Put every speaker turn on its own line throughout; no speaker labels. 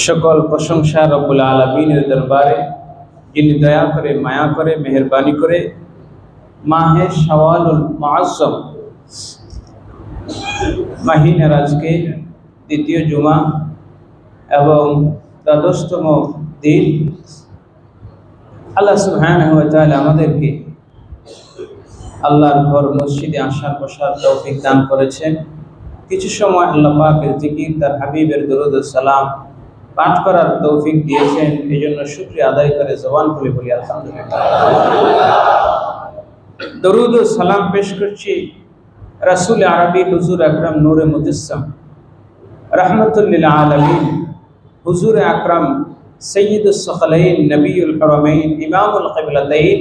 সকল প্রশংসা রব্বুল আলামিনের দরবারে, যিনি দয়া করে, মায়া করে, মেহেরবানি করে মাহে শাওয়ালুল মুআজ্জম মাহিনের আজকে দ্বিতীয় জুমা এবং দ্বাদশতম দিন আল্লাহ সুবহানাহু ওয়া তাআলা আমাদেরকে আল্লাহর ঘর মসজিদে আসার বসার তৌফিক দান করেছেন। কিছু সময় আল্লাহ পাকের জিকির, তার হাবিবের দরুদ ও সালাম পাঠ করার তৌফিক দিয়েছেন। এই জন্য শুকরিয়া আদায় করে জবান খুলে বলি আলহামদুলিল্লাহ। দরুদ ও সালাম পেশ করছি রাসূল আরবি হুজুর আকরাম নূরে মুজাসসাম রাহমাতুল লিল আলামিন হুজুর আকরাম সৈয়দুস সাকলাইন নবিয়ুল হরমাইন ইমামুল কিবলাতাইন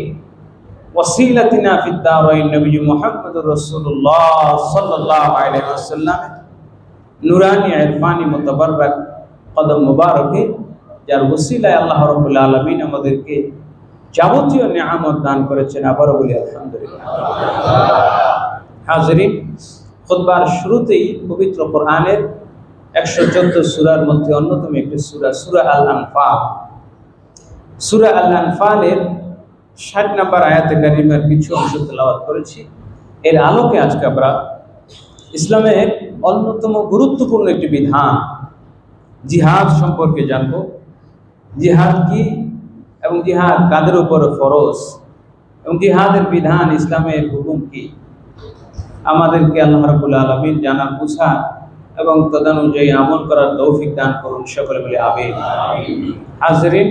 ওয়াসিলাতিনা ফিদ দারাইন নবী মুহাম্মদুর রাসূলুল্লাহ সাল্লাল্লাহু আলাইহি ওয়াসাল্লাম নুরানি ইরফানি মুতাবাররাক কদম মুবারকে, যার ওসিলায় আল্লাহ রাব্বুল আলামিন আমাদেরকে যাবতীয় নিয়ামত দান করেছেন। আবারও বলি আলহামদুলিল্লাহ। হাজিরিন, খুতবার শুরুতেই পবিত্র কোরআনের 114 সূরার মধ্যে অন্যতম একটি সূরা, সূরা আল আনফাল। সূরা আল আনফালের 60 নম্বর আয়াতে কারিমার কিছু অংশ তেলাওয়াত করেছি। এর আলোকে আজকে আমরা ইসলামের অন্যতম গুরুত্বপূর্ণ একটি বিধান জিহাদ সম্পর্কে জানব। জিহাদ কি এবং জিহাদ কাদের উপর ফরজ এবং জিহাদের বিধান, ইসলামের হুকুম কি, আমাদেরকে আল্লাহ রাব্বুল আলামিন জানা, বুঝা এবং তদানুযায়ী আমল করার তৌফিক দান করুন। সকলে বলে আমিন। হাজিরিন,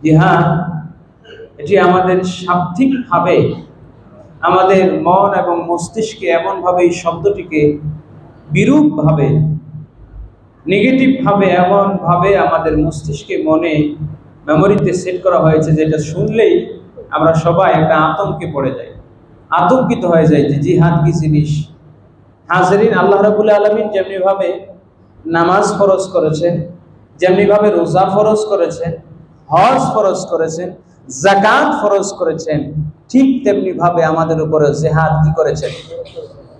জিহাদ এটি আমাদের শাব্দিকভাবে আমাদের মন এবং মস্তিষ্কে এমনভাবে এই শব্দটিকে বিরূপভাবে, নেগেটিভভাবে, এমনভাবে আমাদের মস্তিষ্কে, মনে, মেমোরিতে সেট করা হয়েছে যেটা শুনলেই আমরা সবাই একটা আতঙ্কে পড়ে যাই, আতঙ্কিত হয়ে যাই যে জিহাদ কি জিনিস। হাজিরিন, আল্লাহ রাব্বুল আলামিন যেমনিভাবে নামাজ ফরজ করেছেন, যেমনিভাবে রোজা ফরজ করেছেন, হজ ফরজ করেছেন, যাকাত ফরজ করেছেন, ঠিক তেমনিভাবে আমাদের উপরে জিহাদ কি করেছেন?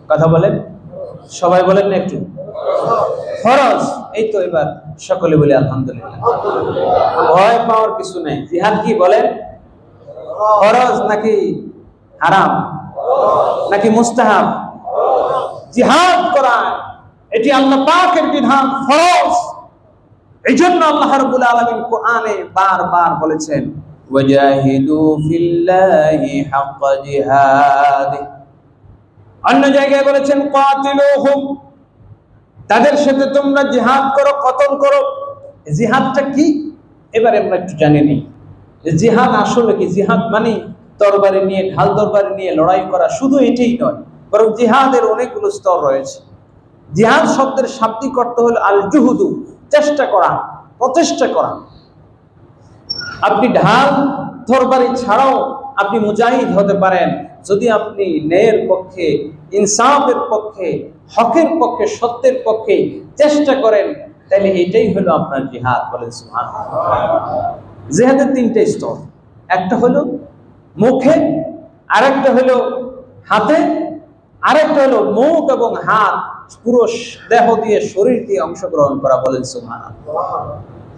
কথা বলেন, সবাই বলেন না একটু। ফরজ। এই তো এবার সকলে বলি আলহামদুলিল্লাহ। ভয় পাওয়ার কিছু নেই। জিহাদ কি বলেন? ফরজ নাকি হারাম নাকি মুস্তাহাব? জিহাদ করা এটি আল্লাহ পাকের বিধান, ফরজ। এই জন্য আল্লাহ রাব্বুল আলামিন কোরআনে বারবার বলেছেন ওয়াজাহিদু ফিল্লাহি হাক্কা জিহাদি। অন্য জায়গায় বলেছেন কাতিলুহুম, তাদের সাথে তোমরা জিহাদ করো, কতল করো। জিহাদটা কি এবারে আমরা একটু জানি নি। জিহাদ আসলে কি? জিহাদ মানে তরবারি নিয়ে, ঢাল তরবারি নিয়ে লড়াই করা, শুধু এটাই নয়, বরং জিহাদের অনেকগুলো স্তর রয়েছে। জিহাদ শব্দের শাব্দিক অর্থ হলো আল জুহুদু, চেষ্টা করা, প্রচেষ্টা করা। আপনি ঢাল তরবারি ছাড়াও আপনি মুজাহিদ হতে পারেন যদি আপনি ন্যায়ের পক্ষে, ইনসাফের পক্ষে, হকের পক্ষে, সত্যের পক্ষে চেষ্টা করেন, তাহলে এটাই হলো আপনার জিহাদ। বলেন সুবহানাল্লাহ। জিহাদের 3টে স্তর, একটা হলো মুখে, আরেকটা হলো হাতে, আরেকটা হলো মুখ এবং হাত পুরো দেহ দিয়ে, শরীর দিয়ে অংশগ্রহণ করা। বলেন সুবহানাল্লাহ।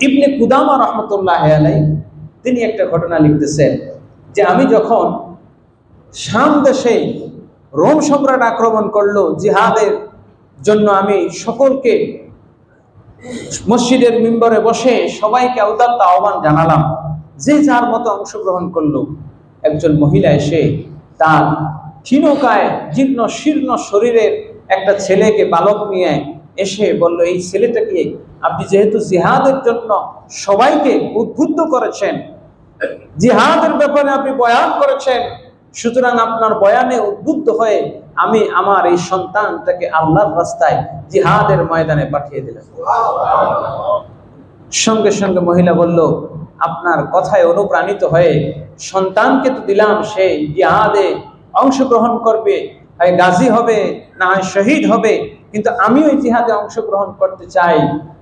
ইবনে কুদামা রাহমাতুল্লাহি আলাইহি তিনি একটা ঘটনা লিখতেছেন যে আমি যখন শাম দেশে রোম সম্রাট আক্রমণ করলো, জিহাদের জন্য আমি সকলকে মসজিদের মিম্বরে বসে সবাইকে উদাত্ত আহ্বান জানালাম, যে যার মতো অংশগ্রহণ করলো। একজন মহিলা এসে তার ক্ষীণকায়, জীর্ণ শীর্ণ শরীরের একটা ছেলেকে, বালক নিয়ে এসে বলল, এই ছেলেটাকে আপনি যেহেতু জিহাদের জন্য সবাইকে উদ্বুদ্ধ করেছেন, জিহাদের ব্যাপারে আপনি বয়ান করেছেন, সুতরাং আপনার বয়ানে উদ্বুদ্ধ হয়ে আমি আমার এই সন্তানটাকে আল্লাহর রাস্তায় জিহাদের ময়দানে পাঠিয়ে দিলাম। সঙ্গে সঙ্গে মহিলা বলল, আপনার কথায় অনুপ্রাণিত হয়ে সন্তানকে তো দিলাম, সে জিহাদে অংশগ্রহণ করবে, হয় গাজী হবে না হয় শহীদ হবে, কিন্তু আমিও এই জিহাদে অংশগ্রহণ করতে চাই।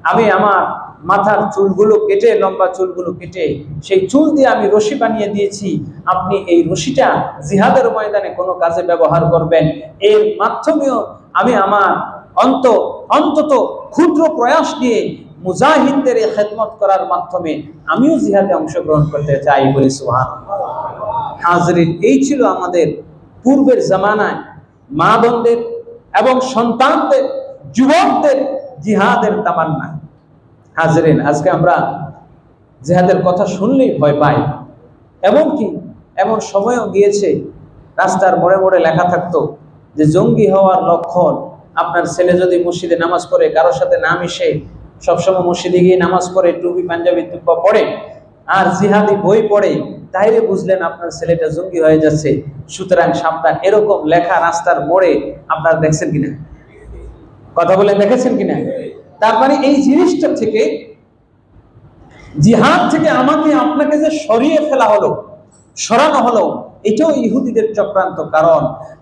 আমি আমার মাথার চুলগুলো কেটে, লম্বা চুলগুলো কেটে সেই চুল দিয়ে আমি রশি বানিয়ে দিয়েছি, আপনি এই রশিটা জিহাদের ময়দানে কোনো কাজে ব্যবহার করবেন, এর মাধ্যমেও আমি আমার অন্তত ক্ষুদ্র প্রয়াস নিয়ে মুজাহিদদের এই খেদমত করার মাধ্যমে আমিও জিহাদে অংশগ্রহণ করতে চাই বলি সুবহানাল্লাহ। হাজরিন, এই ছিল আমাদের পূর্বের জামানায় মা বোনদের এবং সন্তানদের, যুবকদের জিহাদের তামান্না। হাজরিন, আজকে আমরা জিহাদের কথা শুনলেই ভয় পাই। এমনকি এমন সময়ও গিয়েছে রাস্তার মোড়ে মোড়ে লেখা থাকতো যে জঙ্গি হওয়ার লক্ষণ আপনার ছেলে যদি মসজিদে নামাজ পড়ে, কারোর সাথে না মিশে, সবসময় মসজিদে গিয়ে নামাজ পড়ে, টুপি পাঞ্জাবি টুপা পড়ে আর জিহাদি বই পড়ে, তাইলে বুঝলেন আপনার ছেলেটা জঙ্গি হয়ে যাচ্ছে, সুতরাং সাবধান। এরকম লেখা রাস্তার মোড়ে আপনারা দেখছেন কিনা? কথা বলে দেখেছেন কিনা? তার মানে এই জিনিসটা থেকে, জিহাদ থেকে আমাকে আপনাকে যে সরিয়ে ফেলা হলো, সরানো হলো, এটাও ইহুদিদের চক্রান্ত। কারণ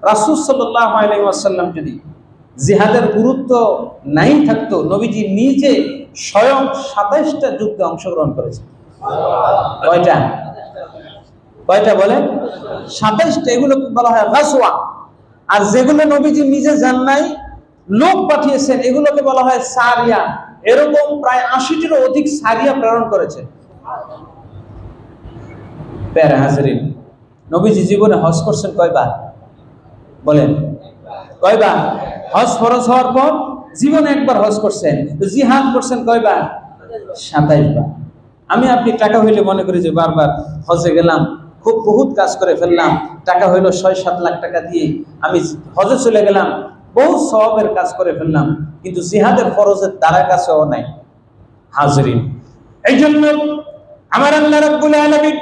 রাসূল সাল্লাল্লাহু আলাইহি ওয়াসাল্লাম যদি জিহাদের গুরুত্ব নাই থাকতো, নবীজি নিজে স্বয়ং ২৭টা যুদ্ধে অংশগ্রহণ করেছেন। কয়টা? কয়টা বলেন? ২৭টা। এগুলো বলা হয় গাজওয়া। আর যেগুলো নবীজি নিজে যান নাই, লোক পাঠিয়েছেন, এগুলোকে বলা হয় সারিয়া। এরকম প্রায় ৮০টিরও অধিক সারিয়া প্রেরণ করেছেন। প্যারা হাজরিন, নবীজি জীবনে হজ করছেন কয়বার বলেন? কয়বার? হজ ফরজ হওয়ার পর জীবনে একবার হজ করছেন। জিহাদ করছেন কয়বার? ২৭ বার। আমি আপনি টাকা হইলে মনে করি যে বারবার হজে গেলাম, খুব বহুত কাজ করে ফেললাম, টাকা হইলো ৬-৭ লাখ টাকা দিয়ে আমি হজে চলে গেলাম, বহু সওয়াবের কাজ করে ফেললাম, কিন্তু জিহাদের ফরজের দ্বারা কাছেও নাই। হাজরিন, এই জন্য আমার আল্লাহ রাব্বুল আলামিন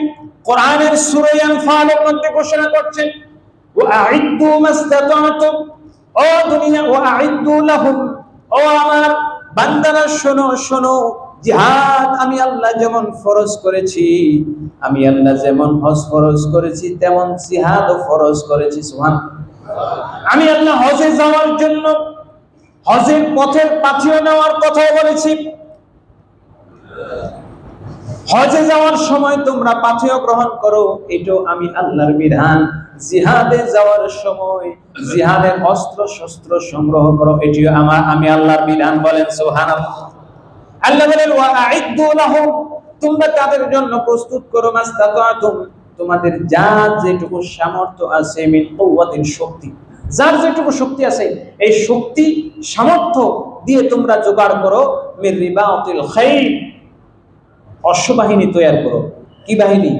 কোরআনের সূরা আনফালের মধ্যে ঘোষণা করছেন, ওয়া'ইদ্দু মাসতাতা'তুম, ও দুনিয়া, ওয়া'ইদ্দু লাহুম, ও আমার বান্দারা শোনো শোনো, জিহাদ আমি আল্লাহ যেমন ফরজ করেছি, আমি আল্লাহ যেমন হজ ফরজ করেছি, তেমন জিহাদও ফরজ করেছি। সুবহানাল্লাহ। আমি আল্লাহ হজে যাওয়ার জন্য হজের পথের পাথেয় নেওয়ার কথা বলেছি। হজে যাওয়ার সময় তোমরা পাথেয় গ্রহণ করো, এটাও আমি আল্লাহর বিধান। জিহাদে যাওয়ার সময় জিহাদের অস্ত্র শস্ত্র সংগ্রহ করো, এটিও আমি আল্লাহর বিধান। বলেন সুবহানাল্লাহ। আল্লাহ বলেন, ওয়া'ইদ্দু লাহুম, তোমরা তাদের জন্য প্রস্তুত করো, মাসতাতা'তুম, তোমাদের যার যেটুকু সামর্থ্য আছে, মিন কুওয়াতিন, শক্তি, যার যেটুকু শক্তি আছে এই শক্তি সামর্থ্য দিয়ে তোমরা জোগাড় করো, মির রিবাতিল খাইল, অশ্ববাহিনী তৈরি করো। কি বাহিনী?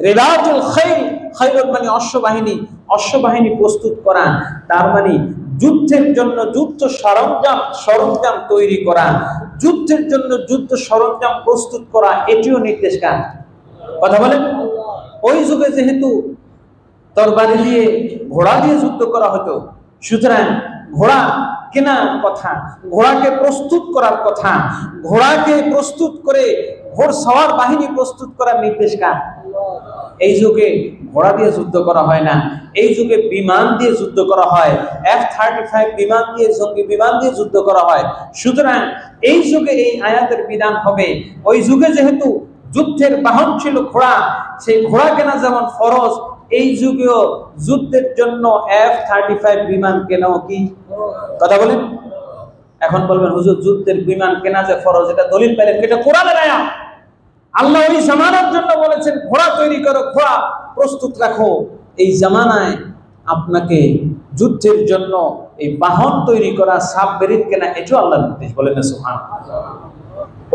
রিবাতুল খাইল। খাইল মানে অশ্ববাহিনী। অশ্ববাহিনী প্রস্তুত করা, তার মানে যুদ্ধের জন্য যুদ্ধ সরঞ্জাম তৈরি করা, যুদ্ধের জন্য যুদ্ধ সরঞ্জাম প্রস্তুত করা, এটিও নির্দেশ কার? কথা বলেন। ওই যুগে যেহেতু তরবারি দিয়ে, ঘোড়া দিয়ে যুদ্ধ করা হতো, সুতরাং ঘোড়া কেনার কথা, ঘোড়াকে প্রস্তুত করার কথা, ঘোড়াকে প্রস্তুত করে ঘোড়সওয়ার বাহিনী প্রস্তুত করার নির্দেশ কার? এই যুগে ঘোড়া দিয়ে যুদ্ধ করা হয় না, এই যুগে বিমান দিয়ে যুদ্ধ করা হয়। F-35 বিমান দিয়ে, জঙ্গি বিমান দিয়ে যুদ্ধ করা হয়। সুতরাং এই যুগে এই আয়াতের বিধান হবে, ওই যুগে যেহেতু যুদ্ধের বাহন ছিল ঘোড়া, সেই ঘোড়া কেনা যেমন ফরজ, এই যুগেও যুদ্ধের জন্য F-35 বিমান কেনাও কি? কথা বলেন। এখন বলবেন, হুজুর যুদ্ধের বিমান কেনা যে ফরজ, এটা দলিল পেলেন? এটা কোরআনের আয়াত। আল্লাহ ওই জামানার জন্য বলেছেন ঘোড়া তৈরি করো, ঘোড়া প্রস্তুত রাখো। এই জামানায় আপনাকে যুদ্ধের জন্য এই বাহন তৈরি করা, সাবমেরিন কেনা, এটাও আল্লাহর নির্দেশ। বলেন না সুবহানাল্লাহ।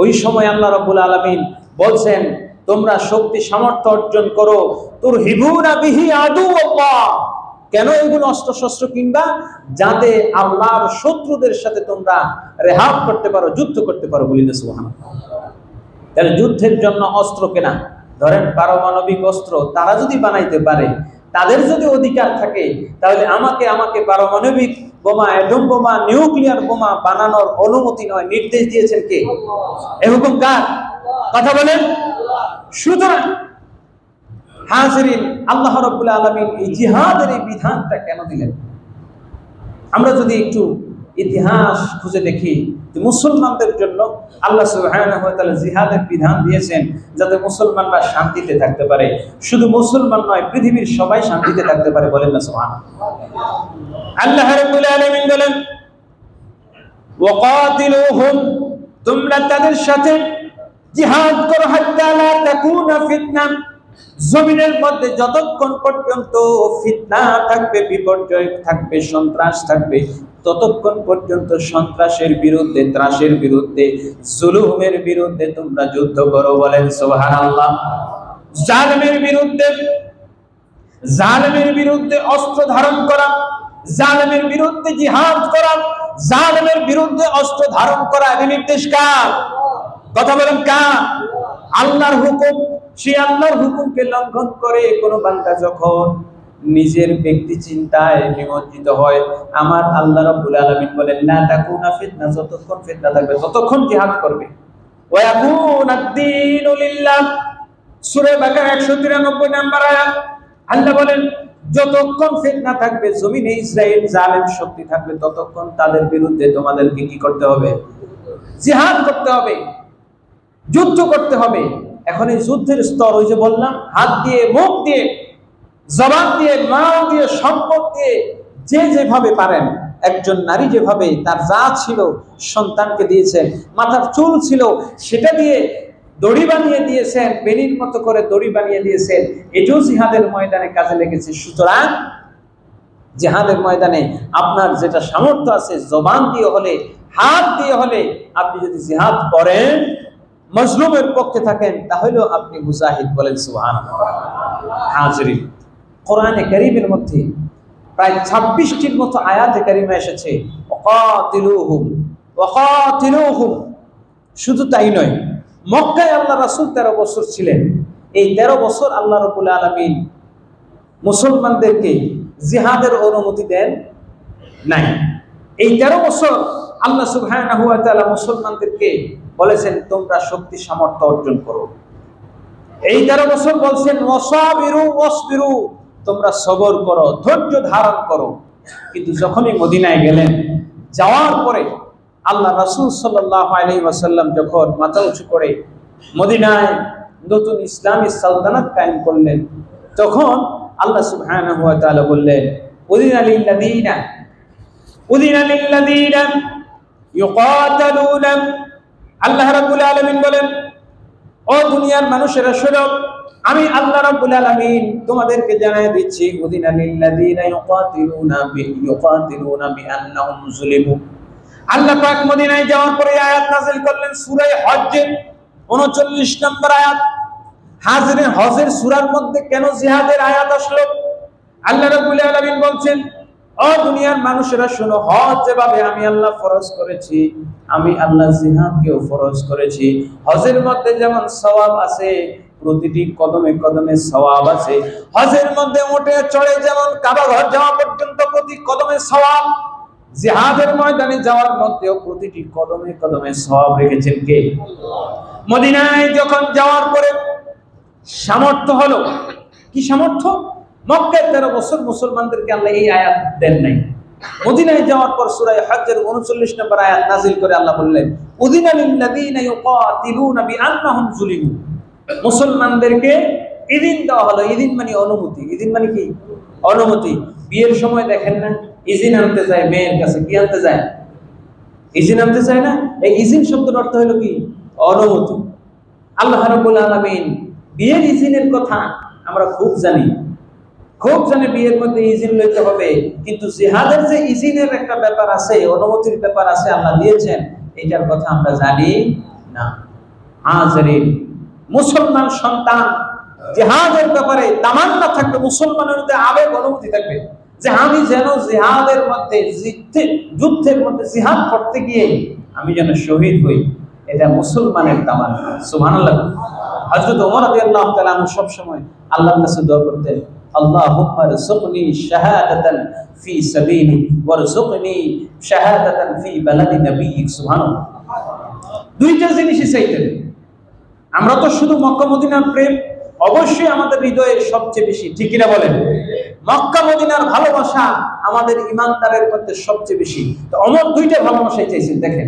ওই সময় আল্লাহ রাব্বুল আলামিন বলছেন, তোমরা শক্তি সামর্থ্য অর্জন করো, তুরহিবুনা বিহি আদুওয়াল্লাহ। কেন এগুলো অস্ত্র শস্ত্র কিনবা? যাতে আল্লাহর শত্রুদের সাথে তোমরা রেহাব করতে পারো, যুদ্ধ করতে পারো। বলি না সুবহানাল্লাহ। তাহলে যুদ্ধের জন্য অস্ত্র কেনা, ধরেন পারমাণবিক অস্ত্র তারা যদি বানাইতে পারে, তাদের যদি অধিকার থাকে, তাহলে আমাকে পারমাণবিক বোমা, অ্যাটম বোমা, নিউক্লিয়ার বোমা বানানোর অনুমতি নয়, নির্দেশ দিয়েছেন কে? এই হুকুম কার? কথা বলেন। সুতরাং হাজরিন, আল্লাহ রাব্বুল আলামিন এই জিহাদের এই বিধানটা কেন দিলেন? আমরা যদি একটু ইতিহাস খুঁজে দেখি, মুসলমানদের জন্য আল্লাহ সুবহানাহু ওয়া তাআলা জিহাদের বিধান দিয়েছেন যাতে মুসলমানরা শান্তিতে থাকতে পারে। শুধু মুসলমান নয়, পৃথিবীর সবাই শান্তিতে থাকতে পারে। বলেন না সুবহানাল্লাহ। আল্লাহ রাব্বুল আলামিন বলেন, ওয়াকাতিলুহুম, তোমরা তাদের সাথে জিহাদ করো, হাত্তা লা তাকুনা ফিতনা, জমিনের মধ্যে যতক্ষণ পর্যন্ত ফিতনা থাকবে, বিপর্যয় থাকবে, সন্ত্রাস থাকবে, ততক্ষণ পর্যন্ত সন্ত্রাসের বিরুদ্ধে, ত্রাসের বিরুদ্ধে, জুলুমের বিরুদ্ধে তোমরা যুদ্ধ করো। বলেন সুবহানাল্লাহ। জালিমের বিরুদ্ধে, জালিমের বিরুদ্ধে অস্ত্র ধারণ করা, জালিমের বিরুদ্ধে জিহাদ করা, জালিমের বিরুদ্ধে অস্ত্র ধারণ করা, এর নির্দেশ কার? কথা বলেন কার? আল্লাহর হুকুম। সেই আল্লাহর হুকুমকে লঙ্ঘন করে কোন বান্দা যখন নিজের ব্যক্তি চিন্তায় নিমজ্জিত হয়, আমার আল্লাহ রাব্বুল আলামিন বলেন লা তাকুনা ফিতনা, যতক্ষণ ফিতনা থাকবে ততক্ষণ জিহাদ করবে। ওয়া ইয়াকুনাদ-দীনু লিল্লাহ, সূরা বাকারা 193 নম্বর আয়াত। আল্লাহ বলেন যতক্ষণ ফিতনা থাকবে, জমিনে ইসরাইল জালেম শক্তি থাকবে, ততক্ষণ তাদের বিরুদ্ধে তোমাদেরকে কি করতে হবে? জিহাদ করতে হবে, যুদ্ধ করতে হবে। এখন এই যুদ্ধের স্তর, ওই যে বললাম, হাত দিয়ে, মুখ দিয়ে, জবান দিয়ে, মাল দিয়ে, সম্পদ দিয়ে, যে যেভাবে পারেন। একজন নারী যেভাবে তার যা ছিল সন্তানকে দিয়েছেন, মাথার চুল ছিল সেটা দিয়ে দড়ি বানিয়ে দিয়েছেন, বেনির মতো করে দড়ি বানিয়ে দিয়েছেন, এটাও জিহাদের ময়দানে কাজে লেগেছে। সুতরাং জিহাদের ময়দানে আপনার যেটা সামর্থ্য আছে, জবান দিয়ে হলে, হাত দিয়ে হলে, আপনি যদি জিহাদ করেন, মজলুমের পক্ষে থাকেন, তাহলেও আপনি মুজাহিদ। বলেন সুবহানাল্লাহ। হাজরিন, কোরআনে কারীমের মধ্যে প্রায় 26টির মতো আয়াতে কারিমা এসেছে ওয়াকাতিলুহুম, ওয়াকাতিলুহুম। শুধু তাই নয়, মক্কায় আল্লাহ রাসূল 13 বছর ছিলেন। এই 13 বছর আল্লাহ রাব্বুল আলামিন মুসলমানদেরকে জিহাদের অনুমতি দেন নাই। এই 13 বছর আল্লাহ সুবহানাহু ওয়া তাআলা মুসলমানদেরকে বলেছেন তোমরা শক্তি সামর্থ্য অর্জন করো। এই 13 বছর বলছেন ওয়াসাবিরু ওয়াসবিরু, তোমরা সবর করো, ধৈর্য ধারণ করো। কিন্তু যখনই মদিনায় গেলেন, যাওয়ার পরে আল্লাহ রাসূল সাল্লাল্লাহু আলাইহি ওয়াসাল্লাম যখন মাথা উঁচু করে মদিনায় নতুন ইসলামী সালতানাত কায়েম করলেন, তখন আল্লাহ সুবহানাহু ওয়া তাআলা বললেন উযিনা লিল্লাযীনা ইউকাতালুনা। আল্লাহ রাব্বুল আলামিন বলেন, ও দুনিয়ার মানুষেরা শোনো, আমি আল্লাহ রাব্বুল আলামিন তোমাদেরকে জানাই দিচ্ছি, উযিনা লিল্লাযীনা ইউকাতিলুনা বিআন্নাহুম যুলিমু। আল্লাহ পাক মদিনায় যাওয়ার পরে আয়াত নাযিল করলেন সূরা হজ্জের 39 নম্বর আয়াত। হাজরে হজের সূরার মধ্যে কেন জিহাদের আয়াত আসলো? আল্লাহ রাব্বুল আলামিন বলছেন, ও দুনিয়ার মানুষেরা শোনো, হজ যেভাবে আমি আল্লাহ ফরজ করেছি, আমি আল্লাহ জিহাদকেও ফরজ করেছি। হজের মধ্যে যেমন সওয়াব আছে, প্রতিটি কদমে কদমে সওয়াব আছে। হজের মধ্যে উঠে চড়ে যেমন কাবা ঘর যাওয়া পর্যন্ত প্রতি কদমে সওয়াব, জিহাদের ময়দানে যাওয়ার মধ্যেও প্রতিটি কদমে কদমে সওয়াব রেখেছেন কে? মদিনায় যখন যাওয়ার পরে সামর্থ্য হলো, কি সামর্থ্য? মক্কায় 13 বছর মুসলমানদেরকে আল্লাহ এই আয়াত দেন নাই। মদিনায় যাওয়ার পর সূরা হজ্জের 39 নম্বর আয়াত নাযিল করে আল্লাহ বললেন উযিনা লিল্লাযীনা ইউকাতিলুনা বিআন্নাহুম যুলিমু। মুসলমানদেরকে ইদিন দেওয়া হলো। ইদিন মানে অনুমতি। ইদিন মানে কি? অনুমতি। বিয়ের সময় দেখেন না, ইজিন আনতে যায় মেয়ের কাছে, কি আনতে যায়? ইজিন আনতে যায় না? এই ইজিন শব্দের অর্থ হলো কি? অনুমতি। আল্লাহ রাব্বুল আলামিন বিয়ের ইজিনের কথা আমরা খুব জানি, বিয়ের মধ্যে ইজিন লইতে হবে, কিন্তু জিহাদের যে ইজিনের একটা ব্যাপার আছে, অনুমতির ব্যাপার আছে, আল্লাহ দিয়েছেন, এটার কথা আমরা জানি না। হাজরিন, মুসলমান সন্তান জিহাদের ব্যাপারে তামান্না থাকবে, মুসলমানের মধ্যে আবেগ অনুভূতি থাকবে যে আমি যেন জিহাদের মধ্যে, যুদ্ধের মধ্যে জিহাদ করতে গিয়ে আমি যেন শহীদ হই, এটা মুসলমানের তামান্না। সুবহানাল্লাহ। হযরত ওমর রাদিয়াল্লাহু তাআলা সব সময় আল্লাহর কাছে দোয়া করতেন, আল্লাহুম্মা রযুকনি শাহাদাতান ফি সাবিলি ওয়ারযুকনি শাহাদাতান ফি বালাদি নবিয়্যিক। সুবহানাল্লাহ। দুইটা জিনিসই চাইতেন। আমরা তো শুধু মক্কা মদিনার প্রেম অবশ্যই আমাদের হৃদয়ের সবচেয়ে বেশি, ঠিক কিনা বলেন? মক্কা মদিনার ভালোবাসা আমাদের ঈমানদারের মধ্যে সবচেয়ে বেশি। তো ওমর দুইটা ভালোবাসাই চাইছেন। দেখেন,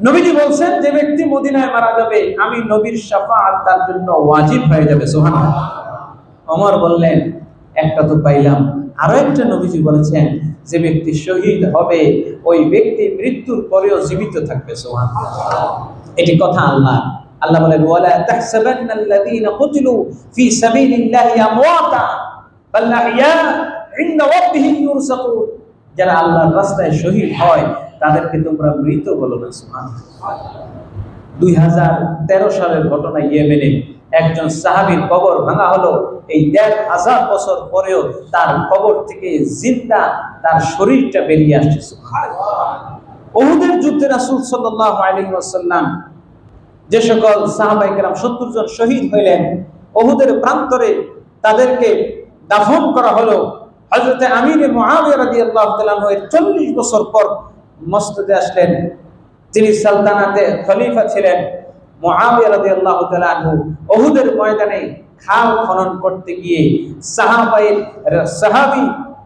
নবীজি বলছেন যে ব্যক্তি মদিনায় মারা যাবে, আমি নবীর শাফাআত তার জন্য ওয়াজিব হয়ে যাবে। সুবহানাল্লাহ। ওমর বললেন একটা তো পাইলাম, আরো একটা নবীজি বলেছেন, যে ব্যক্তি শহীদ হবে ওই ব্যক্তি মৃত্যুর পরেও জীবিত থাকবে। সুবহানাল্লাহ, এটি কথা আল্লাহ। আল্লাহ বলেন, ওয়ালা তাহসাবান্নাল্লাযীনা কুতিলু ফি সাবিলিল্লাহি আমওয়াতা বাল আহইয়া ইনদা রাব্বিহিম ইউরযাকুন। যারা আল্লাহর রাস্তায় শহীদ হয় তাদেরকে তোমরা মৃত বলো না। সুবহানাল্লাহ। 2013 সালের ঘটনা, ইয়েমেনে একজন সাহাবীর কবর ভাঙা হলো। এই 1500 বছর পরেও তার কবর থেকে জিন্দা তার শরীরটা বেরিয়ে আসছে। সুবহানাল্লাহ। উহুদের যুদ্ধে রাসূল সাল্লাল্লাহু আলাইহি ওয়াসাল্লাম যে সকল সাহাবায়ে কেরাম 70 জন শহীদ হইলেন, উহুদের প্রান্তরে তাদেরকে দাফন করা হলো। হযরত আমির মুআবিয়া রাদিয়াল্লাহু তাআলা 40 বছর পর মসজিদে আসলেন। তিনি সালতানাতে খলিফা ছিলেন। মুআবিয়া রাদিয়াল্লাহু তাআলা উহুদের ময়দানে খাল খনন করতে গিয়ে সাহাবী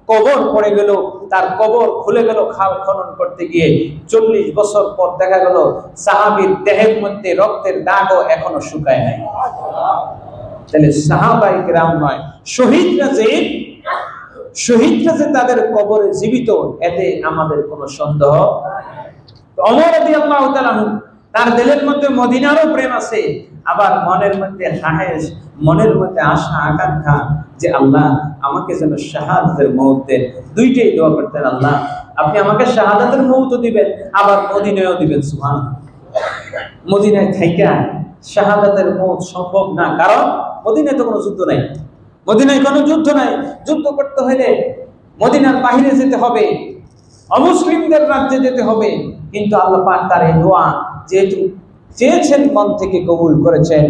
কবর পড়ে গেল, তার কবর খুলে গেল খাল খনন করতে গিয়ে। 40 বছর পর দেখা গেল সাহাবীর দেহের মধ্যে রক্তের দাগও এখনো শুকায় নাই। তাহলে সাহাবায়ে কেরাম নয়, শহীদরা যে তাদের কবরে জীবিত, এতে আমাদের কোনো সন্দেহ। ওমর রাদিয়াল্লাহু তাআলা তার দিলের মধ্যে মদিনারও প্রেম আছে, আবার মনের মধ্যে খাহেশ, মনের মধ্যে আশা আকাঙ্ক্ষা যে আল্লাহ আমাকে যেন শাহাদাতের মওত দেন। দুইটাই দোয়া করতেন, আল্লাহ আপনি আমাকে শাহাদাতের মওত দিবেন, আবার মদিনায়ও দিবেন। সুবহানাল্লাহ। মদিনায় থাইকা শাহাদাতের মওত সম্ভব না, কারণ মদিনায় তো কোনো যুদ্ধ নাই। মদিনায় কোনো যুদ্ধ নাই। যুদ্ধ করতে হলে মদিনার বাইরে যেতে হবে, অমুসলিমদের রাজ্যে যেতে হবে। কিন্তু আল্লাহ পাক তার এই দোয়া যেহেতু চেয়েছেন, মন থেকে কবুল করেছেন।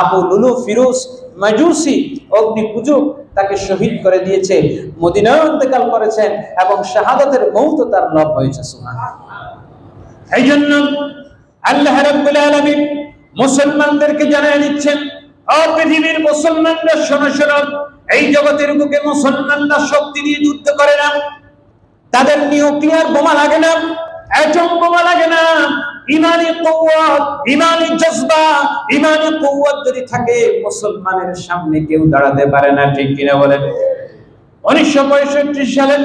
আবু লুলু ফিরোজ মাজুসি অগ্নি পূজক তাকে শহীদ করে দিয়েছে, মদিনায় ইন্তেকাল করেছেন এবং শাহাদাতের মওত তার লাভ হয়েছে। সুবহানাল্লাহ। এই জন্য আল্লাহ রাব্বুল আলামিন মুসলমানদেরকে জানিয়ে দিচ্ছেন, ও পৃথিবীর মুসলমানরা শোনো শোনো, এই জগতের বুকে মুসলমানরা শক্তি দিয়ে যুদ্ধ করে না, তাদের নিউক্লিয়ার বোমা লাগে না, অ্যাটম বোমা লাগে না। ইমানি কুওয়াত, ইমানি জজবা, ইমানি কুওয়াত যদি থাকে, মুসলমানের সামনে কেউ দাঁড়াতে পারে না। ঠিক কিনা বলেন? 1965 সালে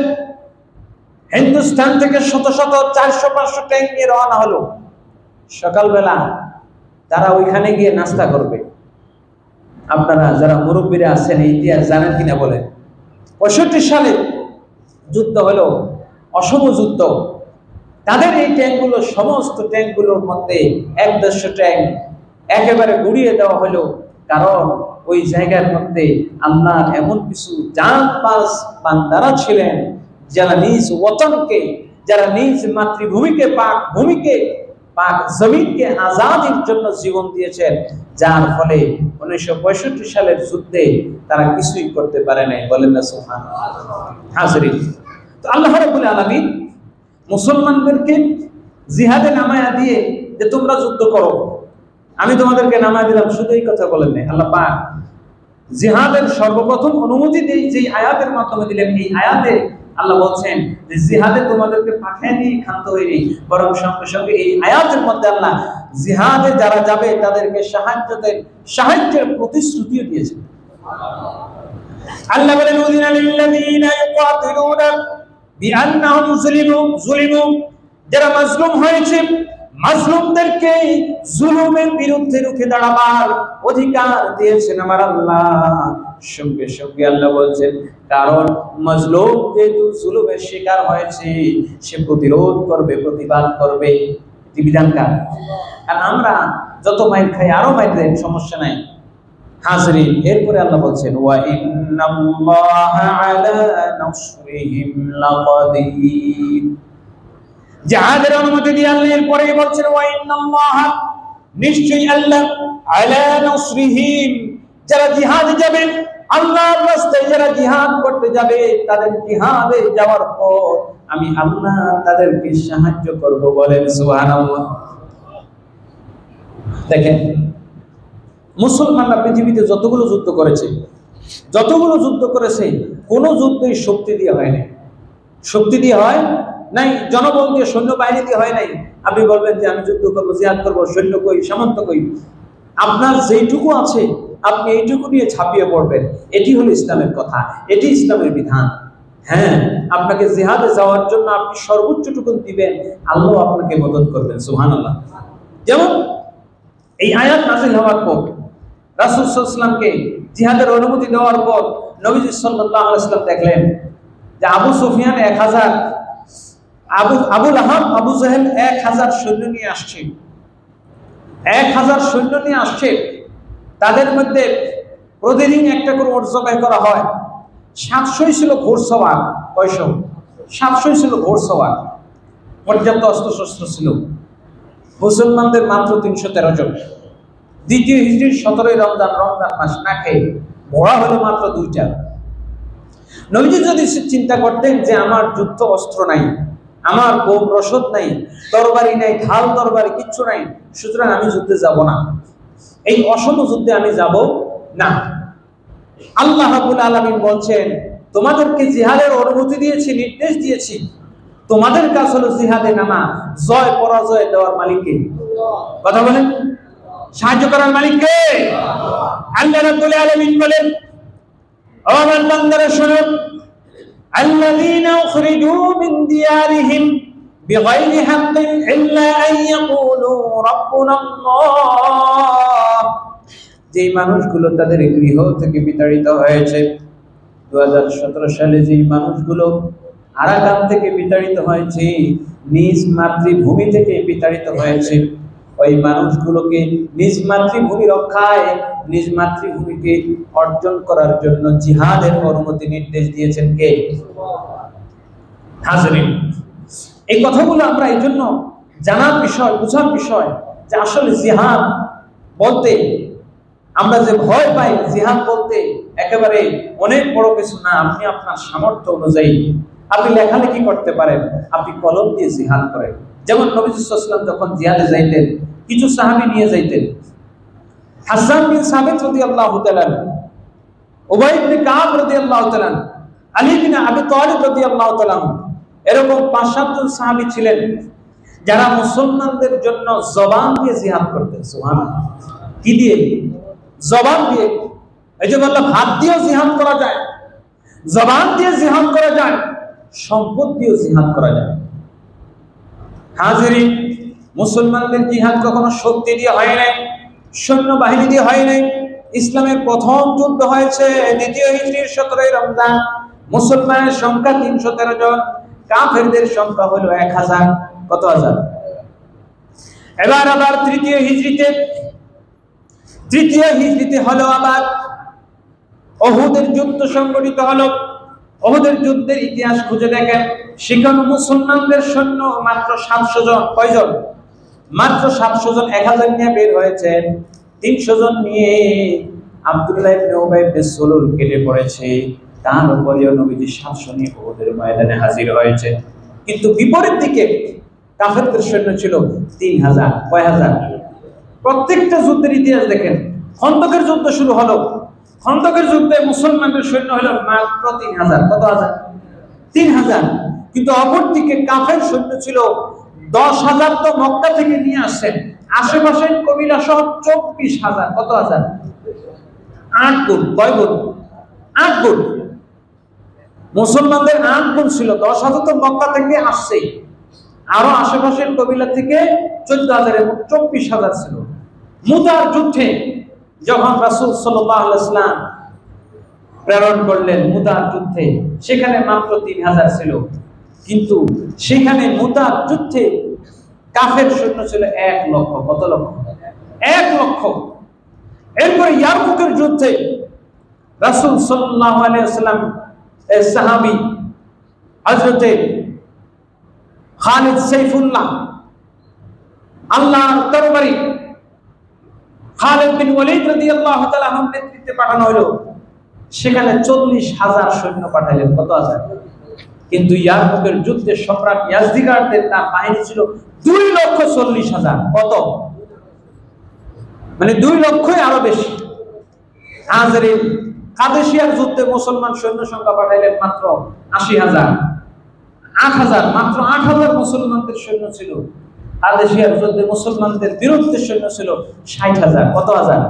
হিন্দুস্তান থেকে শত শত 400-500 ট্যাঙ্ক নিয়ে রওনা হলো। সকালবেলা তারা ওইখানে গিয়ে নাস্তা করবে। আপনারা যারা মুরব্বীরা আছেন এই ইতিহাস জানেন কিনা বলেন? 65 সালে যুদ্ধ হলো, অসম যুদ্ধ। তাদের এই ট্যাঙ্কগুলো, সমস্ত ট্যাঙ্কগুলোর মধ্যে 1-150 ট্যাঙ্ক একেবারে গুড়িয়ে দেওয়া হলো। কারণ ওই জায়গার মধ্যে আল্লাহর এমন কিছু জানবাজ বান্দারা ছিলেন যারা নিজ ওতনকে, যারা নিজ মাতৃভূমিকে, পাক ভূমিকে, পাক জমিনকে আজাদের জন্য জীবন দিয়েছেন, যার ফলে 1965 সালের যুদ্ধে তারা কিছুই করতে পারে নাই। বলেন না সুবহানাল্লাহ। হাজরিন, তো আল্লাহ রাব্বুল আলামিন মুসলমানদেরকে জিহাদে নামায়া দিয়ে যে তোমরা যুদ্ধ করো, আমি তোমাদেরকে নামায়া দিলাম, শুধু এই কথা বলেন নাই। আল্লাহ পাক জিহাদের সর্বপ্রথম অনুমতি দেই যে আয়াতের মাধ্যমে দিলেন। এই আয়াতে আল্লাহ বলছেন যে জিহাদে তোমাদেরকে পাঠিয়ে দিয়ে ক্ষান্ত হয়নি, বরং সঙ্গে সঙ্গে এই আয়াতের মধ্যে আল্লাহ জিহাদে যারা যাবে তাদেরকে সাহায্যের প্রতিশ্রুতিও দিয়েছেন। আল্লাহ বলেন, উযিনা লিল্লাযীনা ইউকাতিলুনা বিআন্নাহুম যুলিমু, যারা মাজলুম হয়েছে, মাজলুমদেরকে জুলুমের বিরুদ্ধে রুখে দাঁড়াবার অধিকার দিয়েছেন আমার আল্লাহ। সঙ্গে সঙ্গে আল্লাহ বলছেন, কারণ মাজলুম যেহেতু জুলুমের শিকার হয়েছে, সে প্রতিরোধ করবে, প্রতিবাদ করবে। এটি বিধানকার। আর আমরা যত মাইল খাই আরো মাইল দেন, সমস্যা নাই। হাজরিন, এরপরে আল্লাহ বলছেন, ওয়া ইন্নাল্লাহা আলা নাসরিহিম লাকাদির। জিহাদের অনুমতি দিয়ে আল্লাহ এরপরে বলছেন, ওয়া ইন্নাল্লাহা, নিশ্চয়ই আল্লাহ, আলা নাসরিহিম, যারা জিহাদে যাবে, আল্লাহর রাস্তায় যারা জিহাদ করতে যাবে, তাদের জিহাদে যাওয়ার পর আমি আল্লাহ তাদেরকে সাহায্য করব। বলেন সুবহানাল্লাহ। দেখেন, মুসলমানরা পৃথিবীতে যতগুলো যুদ্ধ করেছে, কোন যুদ্ধই শক্তি দিয়ে হয় নাই। শক্তি দিয়ে হয় নাই, জনবল দিয়ে, সৈন্য বাহিনী দিয়ে হয় নাই। আপনি বলবেন যে আমি যুদ্ধ করবো, জিহাদ করবো, সৈন্য কই, সামন্ত কই? আপনার যেইটুকু আছে আপনি এইটুকু নিয়ে ছাপিয়ে পড়বেন। এটি হলো ইসলামের কথা, এটি ইসলামের বিধান। হ্যাঁ, আপনাকে জিহাদে যাওয়ার জন্য আপনি সর্বোচ্চটুকু দিবেন, আল্লাহ আপনাকে মদদ করবেন। সুবহানাল্লাহ। যেমন এই আয়াত নাযিল হওয়ার পর রাসূল সাল্লাল্লাহু আলাইহি ওয়াসাল্লামকে জিহাদের অনুমতি দেওয়ার পর নবীজি সাল্লাল্লাহু আলাইহি ওয়াসাল্লাম দেখলেন যে আবু সুফিয়ান 1000, আবু লাহাব, আবু জাহেল 1000 সৈন্য নিয়ে আসছে। 1000 সৈন্য নিয়ে আসছে। তাদের মধ্যে প্রতিদিন একটা করে উট জবাই করা হয়। 700ই ছিল ঘোড়সওয়ার। কয়শো? 700ই ছিল ঘোড়সওয়ার। পর্যাপ্ত অস্ত্রশস্ত্র ছিল। মুসলমানদের মাত্র 313 জন। দ্বিতীয় হিজরির 17ই রমজান মাস না খেয়ে ঘোড়া হলো মাত্র 2টা। নবীজি যদি চিন্তা করতেন যে আমার যুদ্ধ অস্ত্র নাই, আমার বোম রসদ নাই, তরবারি নাই, ঢাল তরবারি কিচ্ছু নাই, সুতরাং আমি যুদ্ধে যাব না, এই অসম যুদ্ধে আমি যাব না। আল্লাহ রাব্বুল আলামিন বলছেন, তোমাদেরকে জিহাদের অনুমতি দিয়েছি, নির্দেশ দিয়েছি, তোমাদের কাজ হলো জিহাদে নামা। জয় পরাজয় দেওয়ার মালিক কে? কথা বলেন। সাহায্য করার মালিক কে? আল্লাহ রাব্বুল আলামিন বলেন, ও আমার বান্দারা শুনুন, আল্লাযীনা উখরিজু মিন দিয়ারিহিম বিগাইরি হাক্কিন ইল্লা আন ইয়াকুলু রাব্বুনা আল্লাহ। যে মানুষগুলো তাদের গৃহ থেকে বিতাড়িত হয়েছে, 2017 সালে যে মানুষগুলো আরাকান থেকে বিতাড়িত হয়েছে, নিজ মাতৃভূমি থেকে বিতাড়িত হয়েছে, ওই মানুষগুলোকে নিজ মাতৃভূমি রক্ষায়, নিজ মাতৃভূমিকে অর্জন করার জন্য জিহাদের অনুমতি নির্দেশ দিয়েছেন কে? হাজরিন, এই কথাগুলো আমরা এই জন্য জানার বিষয়, বোঝার বিষয় যে আসলে জিহাদ বলতে আমরা যে ভয় পাই, জিহাদ বলতে একেবারে অনেক বড় কিছু না। আপনি আপনার সামর্থ্য অনুযায়ী আপনি লেখালেখি করতে পারেন, আপনি কলম দিয়ে জিহাদ করেন। যেমন নবী সাল্লাল্লাহু আলাইহি ওয়াসাল্লাম যখন জিহাদে যাইতেন, কিছু সাহাবী নিয়ে যাইতেন। হাসান বিন সাবিত রাদিয়াল্লাহু তাআলা, উবাই ইবনে কাব রাদিয়াল্লাহু তাআলা, আলী বিন আবি তালিব রাদিয়াল্লাহু তাআলা, এরকম 5-7 জন সাহাবী ছিলেন যারা মুসলমানদের জন্য জবান দিয়ে জিহাদ করতেন। সুবহানাল্লাহ। কি দিয়ে? জবান দিয়ে। এই যে বললাম, হাত দিয়েও জিহাদ করা যায়, জবান দিয়ে জিহাদ করা যায়, সম্পদ দিয়েও জিহাদ করা যায়। হাজিরিন, মুসলমানদের জিহাদ কখনো শক্তি দিয়ে হয় নাই, সৈন্যবাহিনী দিয়ে হয় নাই। ইসলামের প্রথম যুদ্ধ হয়েছে দ্বিতীয় হিজরির 17ই রমজান। মুসলমানের সংখ্যা 313 জন, কাফেরদের সংখ্যা হলো 1000। কত হাজার? এবার আবার তৃতীয় হিজরিতে হলো আবার উহুদের যুদ্ধ সংগঠিত হলো। উহুদের যুদ্ধের ইতিহাস খুঁজে দেখেন, সেখানে মুসলমানদের সৈন্য মাত্র 700 জন। কয়জন? মাত্র 700 জন। 1000 নিয়ে বের হয়েছেন, 300 জন নিয়ে আব্দুল্লাহ ইবনে উবাই ইবনে সুলুল কেটে পড়েছে। তার উপরেও নবীজি 700 নিয়ে উহুদের ময়দানে হাজির হয়েছে। কিন্তু বিপরীত দিকে কাফেরদের সৈন্য ছিল 3000। কয় হাজার? প্রত্যেকটা যুদ্ধের ইতিহাস দেখেন। খন্দকের যুদ্ধ শুরু হলো, খন্দকের যুদ্ধে মুসলমানদের সৈন্য হলো মাত্র 3000। কত হাজার? 3000। কিন্তু অপরদিকে কাফের সৈন্য ছিল 10,000। তো মক্কা থেকে নিয়ে আসছেন, আশেপাশের কবিলা সহ 24,000। কত হাজার? 8 গুণ। কয় গুণ? 8 গুণ। মুসলমানদের 8 গুণ ছিল। 10,000 তো মক্কা থেকে আসছে, আরো আশেপাশের কবিলা থেকে 14,000, এবং 24,000 ছিল। মুতার যুদ্ধে যখন রাসূল সাল্লাল্লাহু আলাইহি ওয়াসাল্লাম প্রেরণ করলেন মুতার যুদ্ধে, সেখানে মাত্র 3000 ছিল। কিন্তু সেখানে মুতার যুদ্ধে কাফের সৈন্য ছিল 1 লক্ষ। কত লক্ষ? 1 লক্ষ। এরপরে ইয়ারমুকের যুদ্ধে রাসূল সাল্লাল্লাহু আলাইহি ওয়াসাল্লাম এর সাহাবী হযরতে খালিদ সাইফুল্লাহ, আল্লাহর তরবারি খালিদ বিন ওয়ালিদ রাদিয়াল্লাহু তাআলা আনহুর নেতৃত্বে পাঠানো হলো। সেখানে 40,000 সৈন্য পাঠালেন। কত হাজার? কিন্তু ইয়ারমুকের যুদ্ধে সম্রাট ইয়াজদিগারদের তার বাহিনী ছিল 2,40,000। কত? মানে 2 লক্ষই আরো বেশি। হাজরিন, কাদেশিয়ার যুদ্ধে মুসলমান সৈন্য সংখ্যা পাঠাইলেন মাত্র 80,000। 8,000, মাত্র 8,000 মুসলমানদের সৈন্য ছিল। কাদেশিয়ার যুদ্ধে মুসলমানদের বিরুদ্ধে সৈন্য ছিল 60,000। কত হাজার?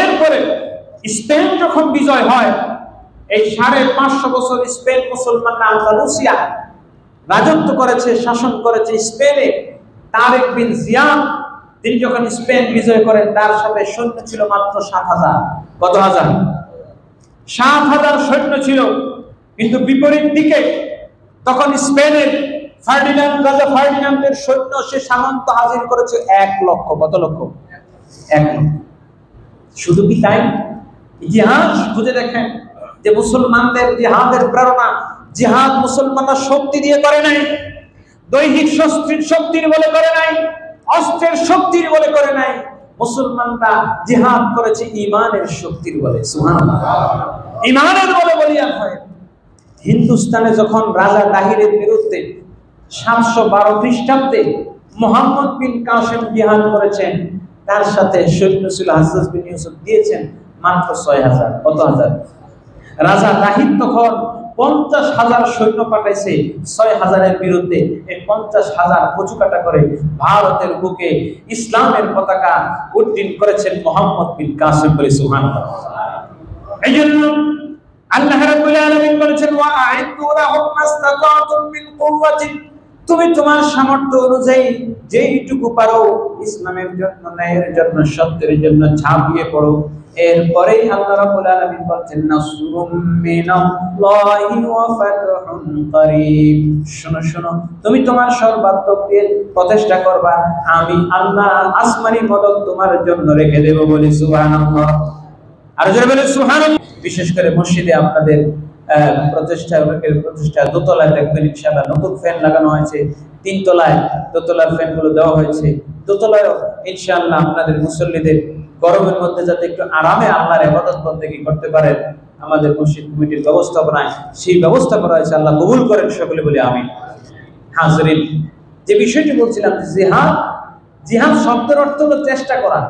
এরপরে স্পেন যখন বিজয় হয়, এই 550 বছর স্পেন মুসলমানরা আন্দালুসিয়া রাজত্ব করেছে, শাসন করেছে স্পেনে। তারেক বিন জিয়াদ তিনি যখন স্পেন বিজয় করেন, তার সাথে সৈন্য ছিল মাত্র 7000। কত হাজার? 7000 সৈন্য ছিল। কিন্তু বিপরীত দিকে তখন স্পেনের রাজা ফার্ডিনান্ডের সৈন্য, সে সামন্ত হাজির করেছে 1 লক্ষ। কত লক্ষ? 1 লক্ষ। শুধু কি তাই? ইতিহাস খুঁজে দেখেন যে মুসলমানদের জিহাদের প্রেরণা, জিহাদ মুসলমানরা শক্তি দিয়ে করে নাই, দৈহিক শক্তির বলে করে নাই, অস্ত্রের শক্তির বলে করে নাই। মুসলমানরা জিহাদ করেছে ঈমানের শক্তির বলে। সুবহানাল্লাহ। ঈমানের বলে বলিয়ান হয়। হিন্দুস্তানে যখন রাজা তাহিরের বিরুদ্ধে 712 খ্রিস্টাব্দে মুহাম্মদ বিন কাসেম জিহাদ করেছেন, তার সাথে সৈন্য ছিল হাজ্জাজ বিন ইউসুফ, দিয়েছেন মাত্র 6000। কত হাজার? রাজা তাহির তখন 50,000 সৈন্য পাঠাইছে 6000-এর বিরুদ্ধে। এই 50,000 কচুকাটা করে ভারতের বুকে ইসলামের পতাকা উড্ডীন করেছেন মুহাম্মদ বিন কাসেম বলে। সুবহানাল্লাহ। এইজন্য আল্লাহ রাব্বুল আলামিন বলেছেন, ওয়া আ'ইদু লাহুম মাসতাতাতুম মিন কুওয়াতিন, তুমি তোমার সামর্থ্য অনুযায়ী যেইটুকু পারো ইসলামের জন্য, ন্যায়ের জন্য, সত্যের জন্য ঝাঁপিয়ে পড়ো। এরপরেই আল্লাহ রাব্বুল আলামিন বলেন, নাসরুম মিনাল্লাহি ওয়া ফাতহুন করিব। শোনো শোনো, তুমি তোমার সর্বাত্মক দিয়ে প্রচেষ্টা করবা, আমি আল্লাহ আসমানি মদদ তোমার জন্য রেখে দেব বলে। সুবহানাল্লাহ। আর জোরে বলে সুবহানাল্লাহ। বিশেষ করে মসজিদে আপনাদের প্রচেষ্টা দোতলায় দেখবেন ইনশাআল্লাহ নতুন ফ্যান লাগানো হয়েছে। 3 তলায় দোতলার ফ্যানগুলো দেওয়া হয়েছে। দোতলায় ইনশাআল্লাহ আপনাদের মুসল্লিদের গরমের মধ্যে যাতে একটু আরামে আল্লাহর ইবাদত বন্দেগী করতে পারেন, আমাদের মসজিদ কমিটির ব্যবস্থাপনায় সেই ব্যবস্থা করা হয়েছে। আল্লাহ কবুল করেন, সকলে বলি আমিন। হাজরিন, যে বিষয়টি বলছিলাম, জিহাদ শব্দের অর্থ হলো চেষ্টা করা।